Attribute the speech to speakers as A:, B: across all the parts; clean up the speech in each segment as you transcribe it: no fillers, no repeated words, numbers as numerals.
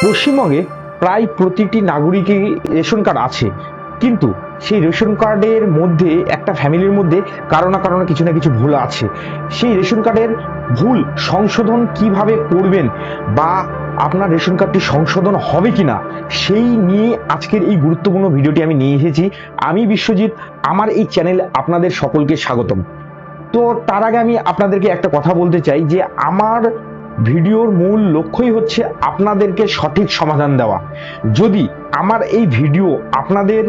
A: পশ্চিমবঙ্গে প্রায় প্রতিটি নাগরিকেরই রেশন কার্ড আছে, কিন্তু সেই রেশন কার্ডের মধ্যে একটা ফ্যামিলির মধ্যে কারো না কারো কিছু না কিছু ভুল আছে। সেই রেশন কার্ডের ভুল সংশোধন কিভাবে করবেন বা আপনার রেশন কার্ডটি সংশোধন হবে কিনা সেই নিয়ে আজকের এই গুরুত্বপূর্ণ ভিডিওটি আমি নিয়ে এসেছি। আমি বিশ্বজিৎ, আমার এই চ্যানেলে আপনাদের সকলকে স্বাগতম। তো তার আগে আমি আপনাদেরকে একটা কথা বলতে চাই যে আমার ভিডিওর মূল লক্ষ্যই হচ্ছে আপনাদেরকে সঠিক সমাধান দেওয়া। যদি আমার এই ভিডিও আপনাদের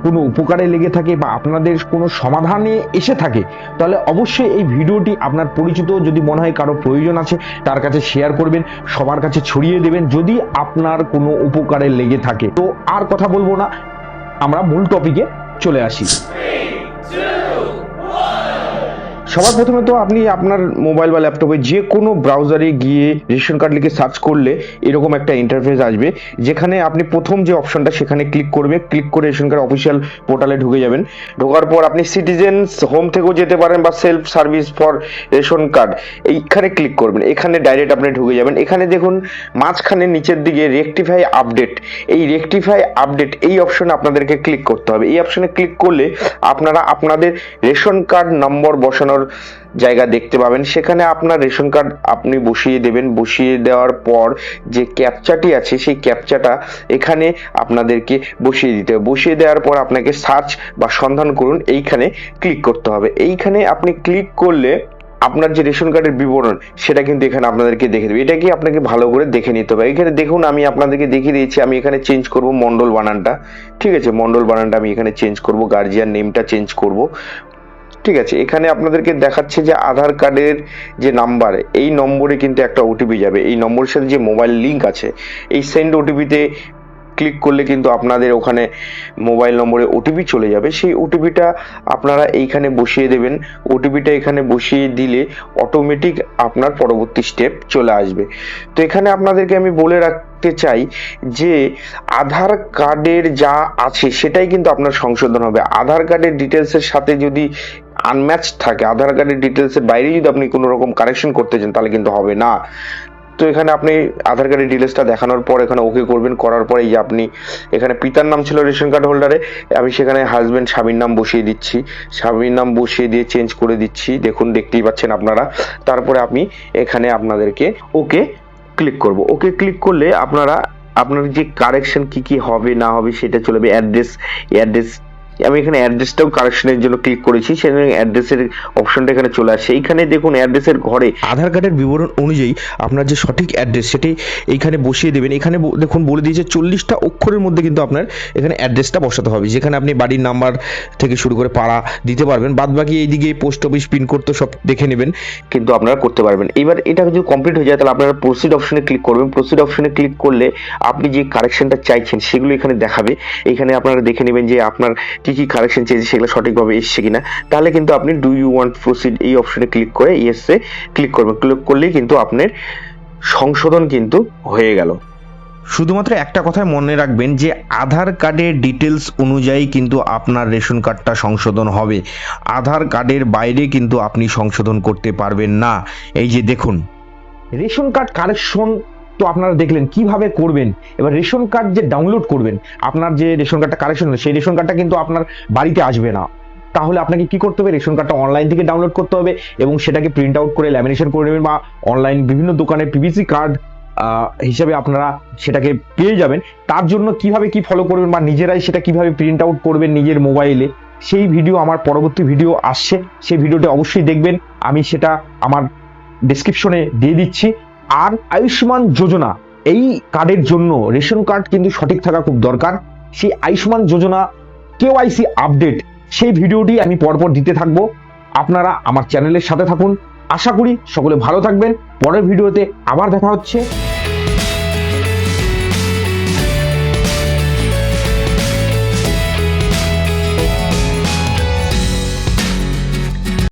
A: কোনো উপকারে লেগে থাকে বা আপনাদের কোনো সমাধানে এসে থাকে, তাহলে অবশ্যই এই ভিডিওটি আপনার পরিচিত যদি মনে হয় কারো প্রয়োজন আছে তার কাছে শেয়ার করবেন, সবার কাছে ছড়িয়ে দেবেন যদি আপনার কোনো উপকারে লেগে থাকে। তো আর কথা বলবো না, আমরা মূল টপিকে চলে আসি। সবার প্রথমে তো আপনি আপনার মোবাইল বা ল্যাপটপে যে কোনো ব্রাউজারে গিয়ে রেশন কার্ড লিখে সার্চ করলে এরকম একটা ইন্টারফেস আসবে, যেখানে আপনি প্রথম যে অপশনটা সেখানে ক্লিক করবে। ক্লিক করে রেশন কার্ড অফিসিয়াল পোর্টালে ঢুকে যাবেন। ঢোকার পর আপনি সিটিজেন্স হোম থেকেও যেতে পারেন বা self service for ration card এইখানে ক্লিক করবেন। এখানে ডাইরেক্ট আপনি ঢুকে যাবেন। এখানে দেখুন মাঝখানে নিচের দিকে রেকটিফাই আপডেট, এই রেকটিফাই আপডেট এই অপশনে আপনাদেরকে ক্লিক করতে হবে। এই অপশনে ক্লিক করলে আপনারা আপনাদের রেশন কার্ড নম্বর বসানোর জায়গা দেখতে পাবেন। সেখানে আপনার রেশন কার্ড আপনি বসিয়ে দেবেন। বসিয়ে দেওয়ার পর যে ক্যাপচাটি আছে সেই ক্যাপচাটা এখানে আপনাদেরকে বসিয়ে দিতে হবে। বসিয়ে দেওয়ার পর আপনাকে সার্চ বা সন্ধান করুন এইখানে ক্লিক করতে হবে। এইখানে আপনি ক্লিক করলে আপনার যে রেশন কার্ডের বিবরণ সেটা কিন্তু এখানে আপনাদেরকে দেখে দেবে। এটা কি আপনাকে ভালো করে দেখে নিতে হবে। এখানে দেখুন আমি আপনাদেরকে দেখিয়ে দিয়েছি। আমি এখানে চেঞ্জ করব মন্ডল বানানটা, ঠিক আছে, মন্ডল বানানটা আমি এখানে চেঞ্জ করব, গার্জিয়ান নেমটা চেঞ্জ করব, ঠিক আছে। এখানে আপনাদেরকে দেখাচ্ছে যে আধার কার্ডের যে নাম্বার, এই নম্বরে কিন্তু একটা ওটিপি যাবে। এই নম্বরের সাথে যে মোবাইল লিঙ্ক আছে এই সেন্ড ওটিপিতে ক্লিক করলে কিন্তু আপনাদের ওখানে মোবাইল নম্বরে ওটিপি চলে যাবে। সেই ওটিপিটা আপনারা এইখানে বসিয়ে দেবেন। ওটিপিটা এখানে বসিয়ে দিলে অটোমেটিক আপনার পরবর্তী স্টেপ চলে আসবে। তো এখানে আপনাদেরকে আমি বলে রাখতে চাই যে আধার কার্ডের যা আছে সেটাই কিন্তু আপনার সংশোধন হবে। আধার কার্ডের ডিটেলসের সাথে যদি আনম্যাচ থাকে, আধার কার্ডের ডিটেলসের বাইরে যদি আপনি কোনো রকম কারেকশন করতে চান তাহলে কিন্তু হবে না। তো এখানে আপনি আধার কার্ডের ডিটেলসটা দেখানোর পর এখানে ওকে করবেন। করার পরে এই যে আপনি এখানে পিতার নাম ছিল রেশন কার্ড হোল্ডারে, আমি সেখানে হাজবেন্ড স্বামীর নাম বসিয়ে দিচ্ছি। স্বামীর নাম বসিয়ে দিয়ে চেঞ্জ করে দিচ্ছি, দেখুন দেখতেই পাচ্ছেন আপনারা। তারপরে আমি এখানে আপনাদেরকে ওকে ক্লিক করব। ওকে ক্লিক করলে আপনারা আপনার যে কারেকশন কি কি হবে না হবে সেটা চলে যাবে। অ্যাড্রেস আমি এখানে অ্যাড্রেসটাও কারেকশনের জন্য ক্লিক করেছি, সেখানে অ্যাড্রেসের অপশনটা এখানে চলে আসে। এইখানে দেখুন অ্যাড্রেসের ঘরে আধার কার্ডের বিবরণ অনুযায়ী আপনার যে সঠিক অ্যাড্রেস সেটি এইখানে বসিয়ে দেবেন। এখানে দেখুন বলে দিয়েছে 40টা অক্ষরের মধ্যে কিন্তু আপনার এখানে অ্যাড্রেসটা বসাতে হবে, যেখানে আপনি বাড়ির নাম্বার থেকে শুরু করে পাড়া দিতে পারবেন। বাদ বাকি এইদিকে পোস্ট অফিস পিনকোড তো সব দেখে নেবেন, কিন্তু আপনারা করতে পারবেন। এবার এটা যদি কমপ্লিট হয়ে যায় তাহলে আপনারা প্রসিড অপশনে ক্লিক করবেন। প্রসিড অপশনে ক্লিক করলে আপনি যে কারেকশনটা চাইছেন সেগুলো এখানে দেখাবে। এখানে আপনারা দেখে নেবেন যে আপনার কি কি কারেকশন চেয়েছে সেগুলো সঠিকভাবে এসছে কিনা। তাহলে কিন্তু আপনি ডু ইউ ওয়ান্ট প্রসিড এই অপশনে ক্লিক করে ইয়েসে ক্লিক করবেন। ক্লিক করলেই কিন্তু আপনার সংশোধন কিন্তু হয়ে গেল। শুধুমাত্র একটা কথাই মনে রাখবেন যে আধার কার্ডের ডিটেলস অনুযায়ী কিন্তু আপনার রেশন কার্ডটা সংশোধন হবে। আধার কার্ডের বাইরে কিন্তু আপনি সংশোধন করতে পারবেন না। এই যে দেখুন রেশন কার্ড কারেকশন তো আপনারা দেখলেন কিভাবে করবেন। এবার রেশন কার্ড যে ডাউনলোড করবেন, আপনার যে রেশন কার্ডটা কারেকশন হলো সেই রেশন কার্ডটা কিন্তু আপনার বাড়িতে আসবে না। তাহলে আপনাকে কি করতে হবে, রেশন কার্ডটা অনলাইন থেকে ডাউনলোড করতে হবে এবং সেটাকে প্রিন্ট আউট করে ল্যামিনেশন করে নেবেন, বা অনলাইন বিভিন্ন দোকানে পিভিসি কার্ড হিসাবে আপনারা সেটাকে পেয়ে যাবেন। তার জন্য কিভাবে কি ফলো করবেন বা নিজেরাই সেটা কিভাবে প্রিন্ট আউট করবেন নিজের মোবাইলে, সেই ভিডিও আমার পরবর্তী ভিডিও আসছে, সেই ভিডিওটা অবশ্যই দেখবেন। আমি সেটা আমার ডেসক্রিপশনে দিয়ে দিচ্ছি। আর আয়ুষ্মান যোজনা এই কার্ডের জন্য রেশন কার্ড কিন্তু সঠিক থাকা খুব দরকার। সেই আয়ুষ্মান যোজনা কেওয়াইসি আপডেট সেই ভিডিওটি আমি পরপর দিতে থাকবো। আপনারা আমার চ্যানেলের সাথে থাকুন। আশা করি সকলে ভালো থাকবেন। পরের ভিডিওতে আবার দেখা হচ্ছে।